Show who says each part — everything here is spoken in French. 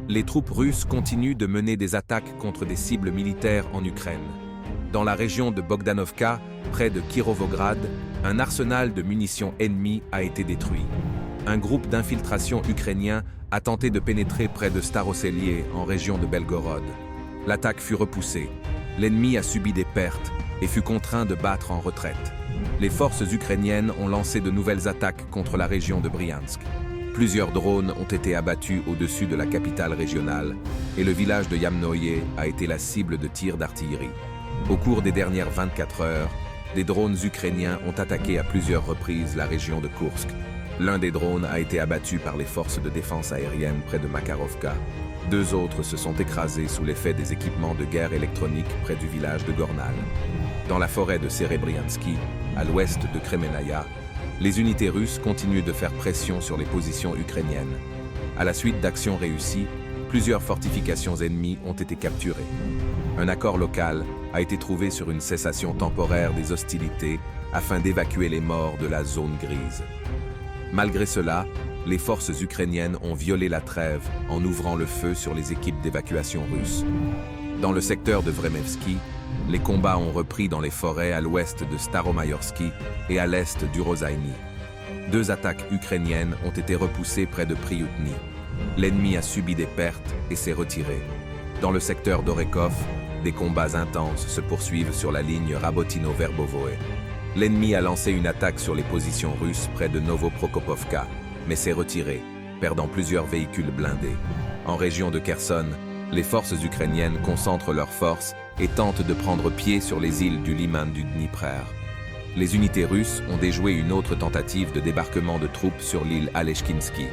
Speaker 1: Les troupes russes continuent de mener des attaques contre des cibles militaires en Ukraine. Dans la région de Bogdanovka, près de Kirovograd, un arsenal de munitions ennemies a été détruit. Un groupe d'infiltration ukrainien a tenté de pénétrer près de Staroselye, en région de Belgorod. L'attaque fut repoussée. L'ennemi a subi des pertes et fut contraint de battre en retraite. Les forces ukrainiennes ont lancé de nouvelles attaques contre la région de Bryansk. Plusieurs drones ont été abattus au-dessus de la capitale régionale et le village de Yamnoye a été la cible de tirs d'artillerie. Au cours des dernières 24 heures, des drones ukrainiens ont attaqué à plusieurs reprises la région de Koursk. L'un des drones a été abattu par les forces de défense aérienne près de Makharovka. Deux autres se sont écrasés sous l'effet des équipements de guerre électronique près du village de Gornal. Dans la forêt de Serebriansky, à l'ouest de Kremenaya, les unités russes continuent de faire pression sur les positions ukrainiennes. À la suite d'actions réussies, plusieurs fortifications ennemies ont été capturées. Un accord local a été trouvé sur une cessation temporaire des hostilités afin d'évacuer les morts de la zone grise. Malgré cela, les forces ukrainiennes ont violé la trêve en ouvrant le feu sur les équipes d'évacuation russes. Dans le secteur de Vremevski, les combats ont repris dans les forêts à l'ouest de Staromayorsky et à l'est du Rozaïny. Deux attaques ukrainiennes ont été repoussées près de Prioutny. L'ennemi a subi des pertes et s'est retiré. Dans le secteur d'Orekov, des combats intenses se poursuivent sur la ligne Rabotino-Verbovoe. L'ennemi a lancé une attaque sur les positions russes près de Novoprokopovka, mais s'est retiré, perdant plusieurs véhicules blindés. En région de Kherson, les forces ukrainiennes concentrent leurs forces et tentent de prendre pied sur les îles du liman du Dniprer. Les unités russes ont déjoué une autre tentative de débarquement de troupes sur l'île Aleshkinsky.